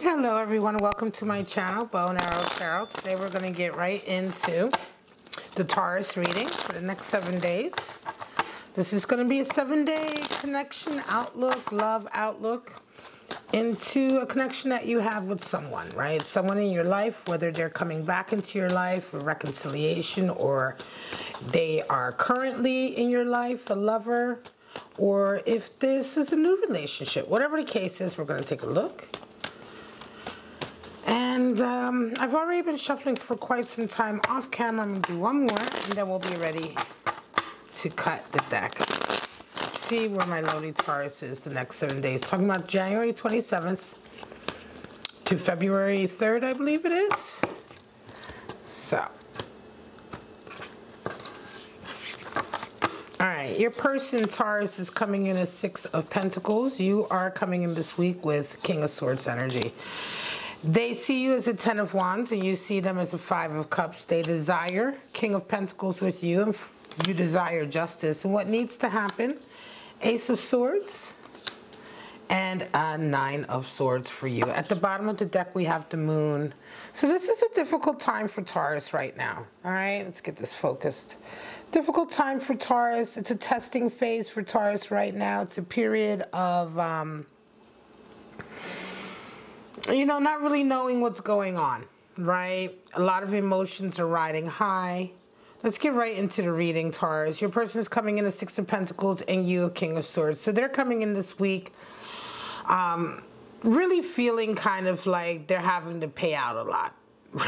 Hello everyone, welcome to my channel, Bow and Arrow Tarot. Today we're going to get right into the Taurus reading for the next 7 days. This is going to be a 7-day connection outlook, love outlook into a connection that you have with someone, right? Someone in your life, whether they're coming back into your life for reconciliation or they are currently in your life, a lover, or if this is a new relationship. Whatever the case is, we're going to take a look. And I've already been shuffling for quite some time off camera. I'm going to do one more, and then we'll be ready to cut the deck. Let's see where my lovely Taurus is the next 7 days. Talking about January 27th to February 3rd, I believe it is. So. All right, your person, Taurus, is coming in as 6 of Pentacles. You are coming in this week with King of Swords energy. They see you as a 10 of Wands, and you see them as a 5 of Cups. They desire King of Pentacles with you, and you desire justice. And what needs to happen? Ace of Swords and a 9 of Swords for you. At the bottom of the deck, we have the Moon. So this is a difficult time for Taurus right now. All right, let's get this focused. Difficult time for Taurus. It's a testing phase for Taurus right now. It's a period of you know, not really knowing what's going on, right? A lot of emotions are riding high. Let's get right into the reading, Taurus. Your person is coming in a 6 of Pentacles and you a King of Swords. So they're coming in this week really feeling kind of like they're having to pay out a lot,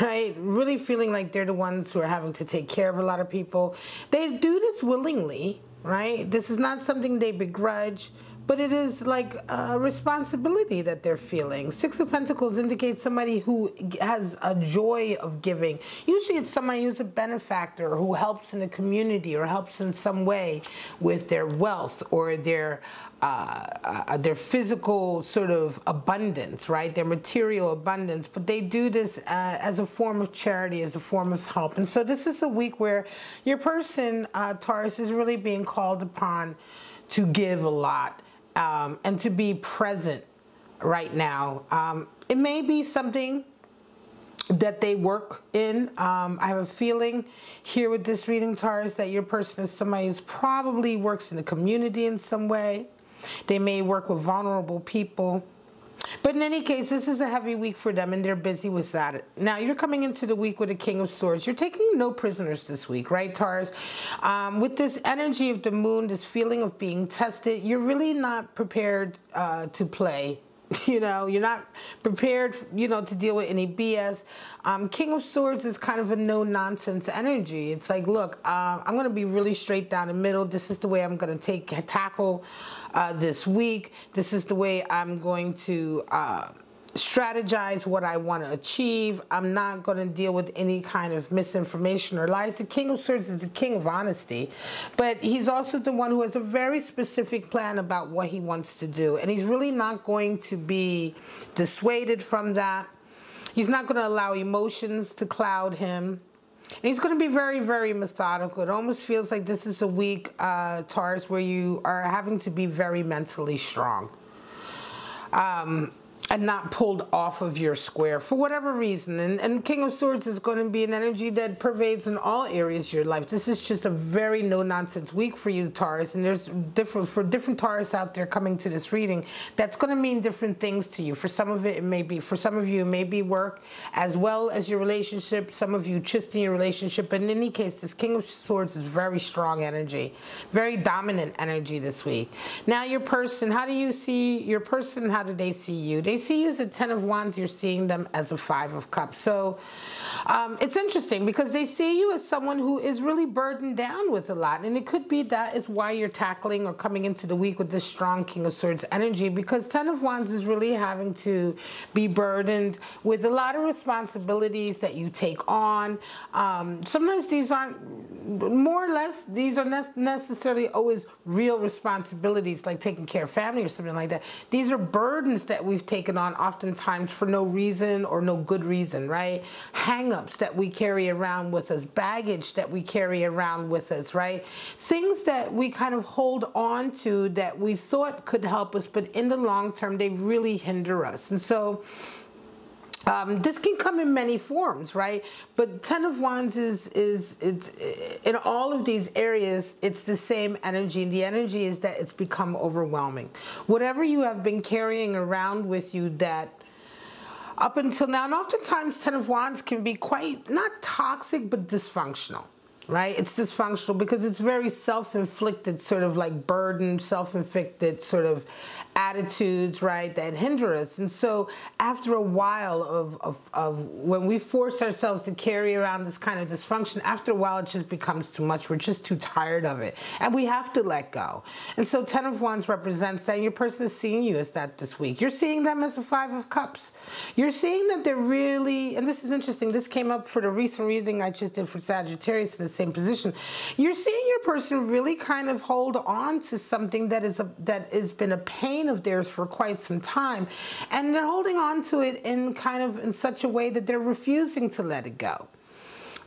right? Really feeling like they're the ones who are having to take care of a lot of people. They do this willingly, right? This is not something they begrudge, but it is like a responsibility that they're feeling. 6 of Pentacles indicates somebody who has a joy of giving. Usually it's somebody who's a benefactor, who helps in the community or helps in some way with their wealth or their physical sort of abundance, right? Their material abundance. But they do this as a form of charity, as a form of help. And so this is a week where your person, Taurus, is really being called upon to give a lot. And to be present right now. It may be something that they work in. I have a feeling here with this reading, Taurus, that your person is somebody who probably works in the community in some way. They may work with vulnerable people. But in any case, this is a heavy week for them, and they're busy with that. Now, you're coming into the week with a King of Swords. You're taking no prisoners this week, right, Taurus? With this energy of the Moon, this feeling of being tested, you're really not prepared to play. You know, you're not prepared, you know, to deal with any BS. King of Swords is kind of a no-nonsense energy. It's like, look, I'm going to be really straight down the middle. This is the way I'm going to tackle this week. This is the way I'm going to strategize what I want to achieve. I'm not going to deal with any kind of misinformation or lies. The King of Swords is the king of honesty, but he's also the one who has a very specific plan about what he wants to do, and he's really not going to be dissuaded from that. He's not going to allow emotions to cloud him. And he's going to be very, very methodical. It almost feels like this is a week, Taurus, where you are having to be very mentally strong. And not pulled off of your square for whatever reason. And King of Swords is going to be an energy that pervades in all areas of your life. This is just a very no-nonsense week for you, Taurus. And there's different Taurus out there coming to this reading, that's going to mean different things to you. For some of it, it may be, for some of you, it may be work as well as your relationship. Some of you just in your relationship. But in any case, this King of Swords is very strong energy, very dominant energy this week. Now, your person, how do you see your person? How do they see you? They see you as a 10 of Wands, you're seeing them as a 5 of Cups. So it's interesting because they see you as someone who is really burdened down with a lot. And it could be that is why you're tackling or coming into the week with this strong King of Swords energy, because 10 of Wands is really having to be burdened with a lot of responsibilities that you take on. Sometimes these aren't, more or less, these are not necessarily always real responsibilities like taking care of family or something like that. These are burdens that we've taken on oftentimes for no reason or no good reason, right? Hang-ups that we carry around with us, baggage that we carry around with us, right? Things that we kind of hold on to that we thought could help us, but in the long term, they really hinder us. And so This can come in many forms, right? But Ten of Wands is in all of these areas, it's the same energy. And the energy is that it's become overwhelming. Whatever you have been carrying around with you that up until now, and oftentimes Ten of Wands can be quite, not toxic, but dysfunctional. Right? It's dysfunctional because it's very self-inflicted sort of like burden, self-inflicted sort of attitudes, right, that hinder us. And so after a while of when we force ourselves to carry around this kind of dysfunction, after a while it just becomes too much. We're just too tired of it. And we have to let go. And so Ten of Wands represents that, and your person is seeing you as that this week. You're seeing them as a Five of Cups. You're seeing that they're really, and this is interesting, this came up for the recent reading I just did for Sagittarius, in the same position. You're seeing your person really kind of hold on to something that has been a pain of theirs for quite some time, and they're holding on to it in such a way that they're refusing to let it go.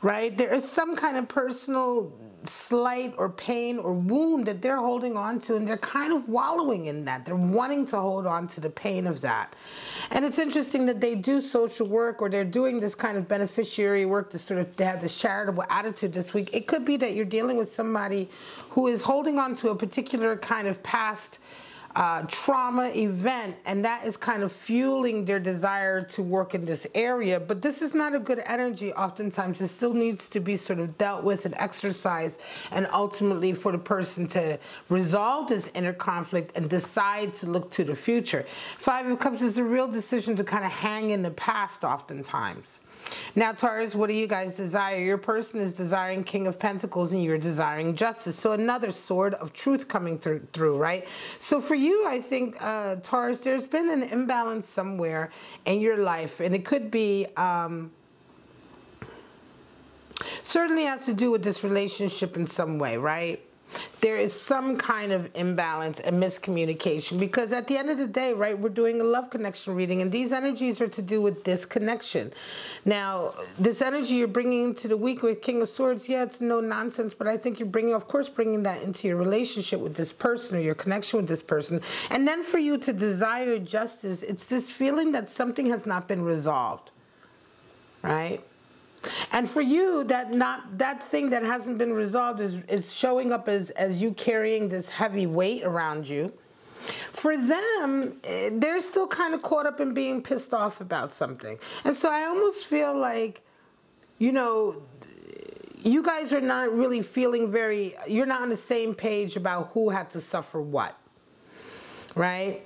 Right? There is some kind of personal slight or pain or wound that they're holding on to, and they're kind of wallowing in that. They're wanting to hold on to the pain of that. And it's interesting that they do social work, or they're doing this kind of beneficiary work to sort of, they have this charitable attitude this week. It could be that you're dealing with somebody who is holding on to a particular kind of past trauma event, and that is kind of fueling their desire to work in this area. But this is not a good energy. Oftentimes it still needs to be sort of dealt with and exercised, and ultimately for the person to resolve this inner conflict and decide to look to the future. Five of Cups is a real decision to kind of hang in the past oftentimes. Now, Taurus, what do you guys desire? Your person is desiring King of Pentacles, and you're desiring justice. So another sword of truth coming through, right? So for you, I think, Taurus, there's been an imbalance somewhere in your life, and it could be, certainly has to do with this relationship in some way, right? There is some kind of imbalance and miscommunication, because at the end of the day, right, we're doing a love connection reading, and these energies are to do with this connection. Now, this energy you're bringing into the week with King of Swords, yeah, it's no nonsense, but I think you're bringing, of course, bringing that into your relationship with this person, or your connection with this person. And then for you to desire justice, it's this feeling that something has not been resolved, right? And for you, that thing that hasn't been resolved is showing up as you carrying this heavy weight around you. For them, they're still kind of caught up in being pissed off about something. And so I almost feel like, you know, you guys are not really feeling you're not on the same page about who had to suffer what, right?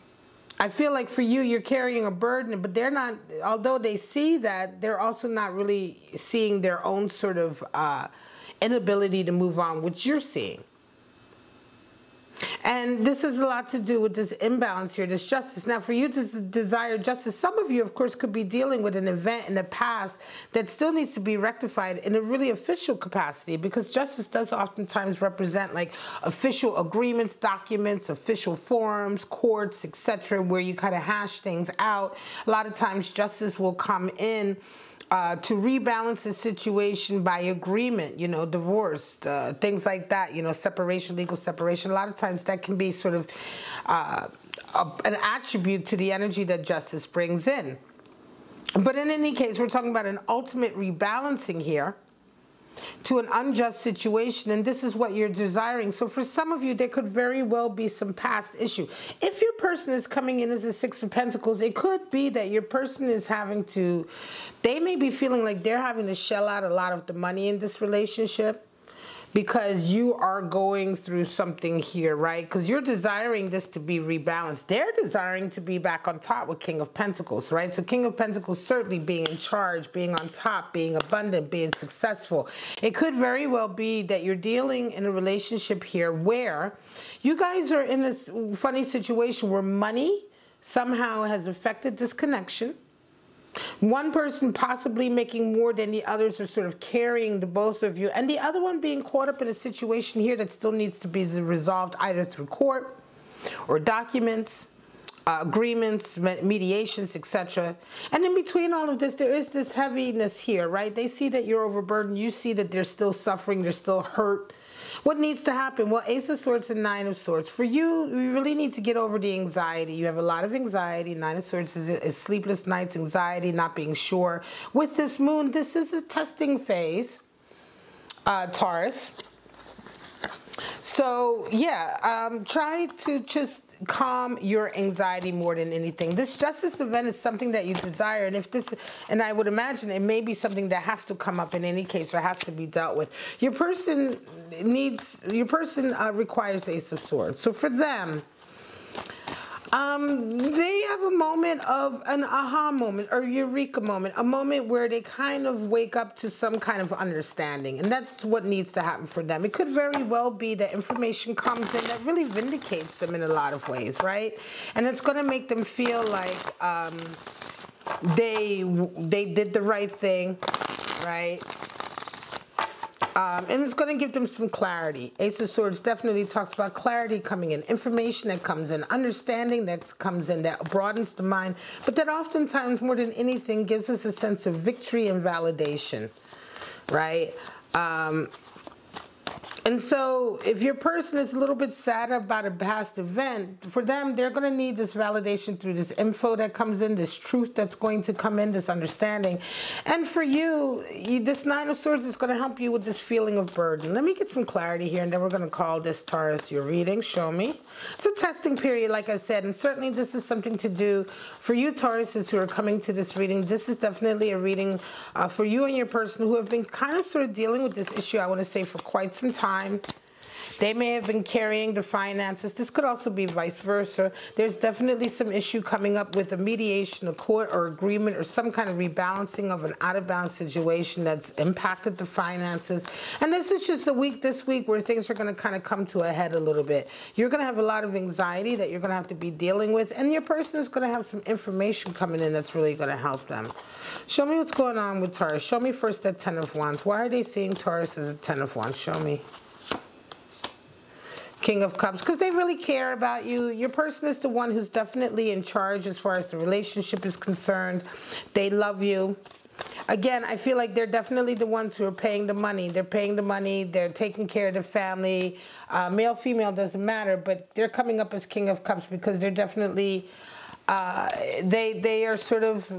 I feel like for you, you're carrying a burden, but they're not, although they see that, they're also not really seeing their own sort of inability to move on, which you're seeing. And this has a lot to do with this imbalance here, this justice. Now, for you to desire justice, some of you, of course, could be dealing with an event in the past that still needs to be rectified in a really official capacity, because justice does oftentimes represent like official agreements, documents, official forms, courts, etc., where you kind of hash things out. A lot of times justice will come in to rebalance the situation by agreement, you know, divorce, things like that, you know, separation, legal separation. A lot of times that can be sort of an attribute to the energy that justice brings in. But in any case, we're talking about an ultimate rebalancing here to an unjust situation, and this is what you're desiring. So for some of you, there could very well be some past issue. If your person is coming in as a Six of Pentacles, it could be that your person is they may be feeling like they're having to shell out a lot of the money in this relationship, because you are going through something here, right? Because you're desiring this to be rebalanced. They're desiring to be back on top with King of Pentacles, right? So King of Pentacles certainly being in charge, being on top, being abundant, being successful. It could very well be that you're dealing in a relationship here where you guys are in this funny situation where money somehow has affected this connection. One person possibly making more than the others, are sort of carrying the both of you, and the other one being caught up in a situation here that still needs to be resolved either through court or documents, agreements, mediations, etc. And in between all of this, there is this heaviness here, right? They see that you're overburdened. You see that they're still suffering. They're still hurt. What needs to happen? Well, Ace of Swords and Nine of Swords. For you, you really need to get over the anxiety. You have a lot of anxiety. Nine of Swords is sleepless nights, anxiety, not being sure. With this moon, this is a testing phase, Taurus. So yeah, try to just calm your anxiety more than anything. This justice event is something that you desire, and if this, and I would imagine it may be something that has to come up in any case or has to be dealt with. Your person requires the Ace of Swords. So for them, they have a moment of an aha moment or eureka moment, a moment where they kind of wake up to some kind of understanding, and that's what needs to happen for them. It could very well be that information comes in that really vindicates them in a lot of ways, right? And it's going to make them feel like they did the right thing, right? And it's going to give them some clarity. Ace of Swords definitely talks about clarity coming in, information that comes in, understanding that comes in, that broadens the mind, but that oftentimes, more than anything, gives us a sense of victory and validation, right? And so if your person is a little bit sad about a past event, for them, they're going to need this validation through this info that comes in, this truth that's going to come in, this understanding. And for you, this Nine of Swords is going to help you with this feeling of burden. Let me get some clarity here, and then we're going to call this, Taurus, your reading. Show me. It's a testing period, like I said, and certainly this is something to do for you, Tauruses, who are coming to this reading. This is definitely a reading for you and your person who have been kind of sort of dealing with this issue, I want to say, for quite some time. They may have been carrying the finances. This could also be vice versa. There's definitely some issue coming up with a mediation, a court or agreement, or some kind of rebalancing of an out-of-balance situation that's impacted the finances. And this is just a week, this week, where things are going to kind of come to a head a little bit. You're going to have a lot of anxiety that you're going to have to be dealing with, and your person is going to have some information coming in that's really going to help them. Show me what's going on with Taurus. Show me first that Ten of Wands. Why are they seeing Taurus as a Ten of Wands? Show me. King of Cups, because they really care about you. Your person is the one who's definitely in charge as far as the relationship is concerned. They love you. Again, I feel like they're definitely the ones who are paying the money. They're paying the money. They're taking care of the family. Male, female, doesn't matter, but they're coming up as King of Cups because they're definitely, they are sort of,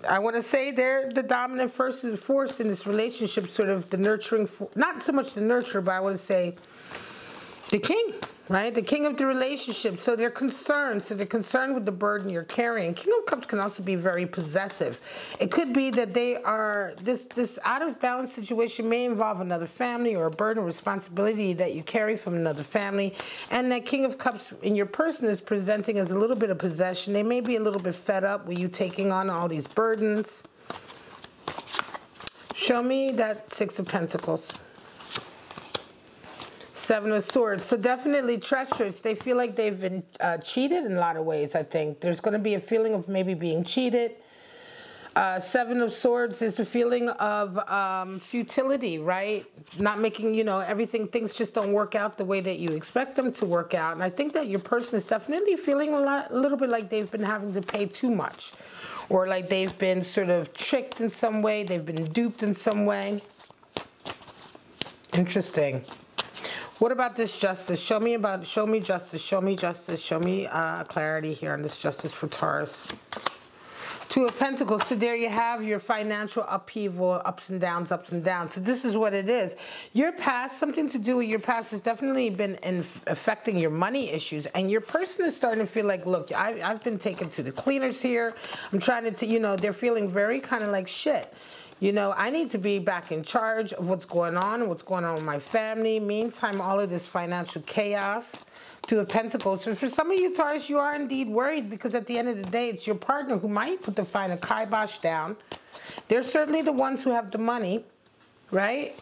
I want to say they're the dominant force in this relationship, sort of the nurturing, not so much the nurturer, but I want to say the king, right? The king of the relationship. So they're concerned. So they're concerned with the burden you're carrying. King of Cups can also be very possessive. It could be that they are, this out of balance situation may involve another family or a burden or responsibility that you carry from another family. And that King of Cups in your person is presenting as a little bit of possession. They may be a little bit fed up with you taking on all these burdens. Show me that Six of Pentacles. Seven of Swords. So definitely treacherous. They feel like they've been cheated in a lot of ways, I think. There's going to be a feeling of maybe being cheated. Seven of Swords is a feeling of futility, right? Not making, you know, everything, things just don't work out the way that you expect them to work out. And I think that your person is definitely feeling a little bit like they've been having to pay too much. Or like they've been sort of tricked in some way. They've been duped in some way. Interesting. What about this justice? Show me justice, show me justice, show me clarity here on this justice for Taurus. Two of Pentacles. So there you have your financial upheaval, ups and downs, ups and downs. So this is what it is. Your past, something to do with your past has definitely been affecting your money issues. And your person is starting to feel like, look, I've been taken to the cleaners here. I'm trying to, you know, they're feeling very kind of like shit. You know, I need to be back in charge of what's going on with my family. Meantime, all of this financial chaos. Two of Pentacles. So for some of you, Taurus, you are indeed worried because at the end of the day, it's your partner who might put the final kibosh down. They're certainly the ones who have the money, right?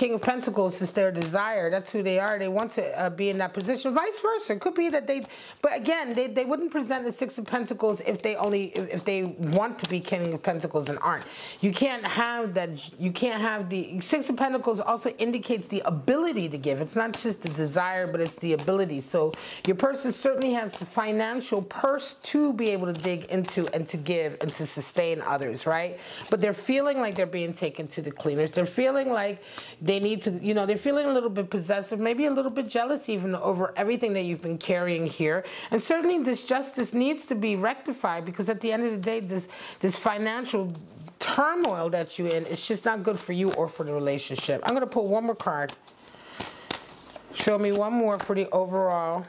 King of Pentacles is their desire. That's who they are. They want to be in that position. Vice versa. It could be that they, but again, they wouldn't present the Six of Pentacles if they want to be King of Pentacles and aren't. You can't have that. You can't have the Six of Pentacles also indicates the ability to give. It's not just the desire, but it's the ability. So your person certainly has the financial purse to be able to dig into and to give and to sustain others, right? But they're feeling like they're being taken to the cleaners. They're feeling like they need to, you know, they're feeling a little bit possessive, maybe a little bit jealous even over everything that you've been carrying here. And certainly this justice needs to be rectified, because at the end of the day, this financial turmoil that you're in, it's just not good for you or for the relationship. I'm going to pull one more card. Show me one more for the overall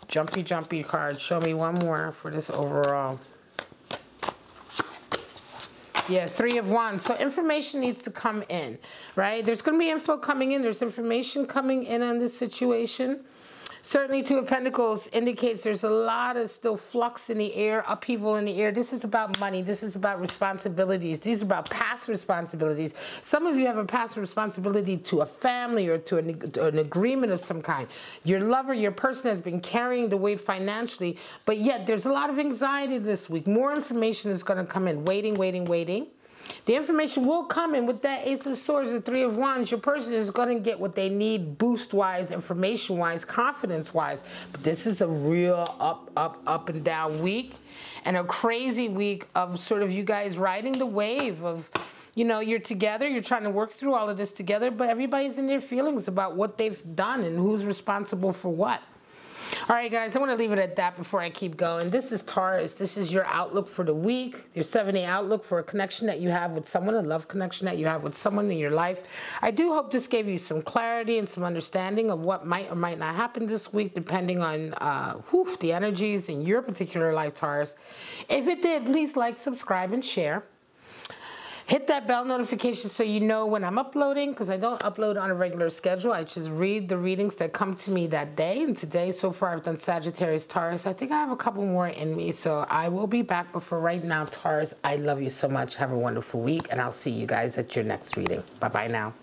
jumpy card. Show me one more for this overall. Yeah, Three of Wands. So information needs to come in, right? There's going to be info coming in. There's information coming in on this situation. Certainly, Two of Pentacles indicates there's a lot of still flux in the air, upheaval in the air. This is about money. This is about responsibilities. These are about past responsibilities. Some of you have a past responsibility to a family or to an agreement of some kind. Your lover, your person has been carrying the weight financially, but yet there's a lot of anxiety this week. More information is going to come in. Waiting, waiting, waiting. The information will come in with that Ace of Swords and Three of Wands. Your person is going to get what they need boost-wise, information-wise, confidence-wise. But this is a real up and down week, and a crazy week of sort of you guys riding the wave of, you know, you're together, you're trying to work through all of this together, but everybody's in their feelings about what they've done and who's responsible for what. All right, guys, I want to leave it at that before I keep going. This is Taurus. This is your outlook for the week, your 7-day outlook for a connection that you have with someone, a love connection that you have with someone in your life. I do hope this gave you some clarity and some understanding of what might or might not happen this week, depending on the energies in your particular life, Taurus. If it did, please like, subscribe, and share. Hit that bell notification so you know when I'm uploading, because I don't upload on a regular schedule. I just read the readings that come to me that day. And today, so far, I've done Sagittarius, Taurus. I think I have a couple more in me, so I will be back. But for right now, Taurus, I love you so much. Have a wonderful week, and I'll see you guys at your next reading. Bye-bye now.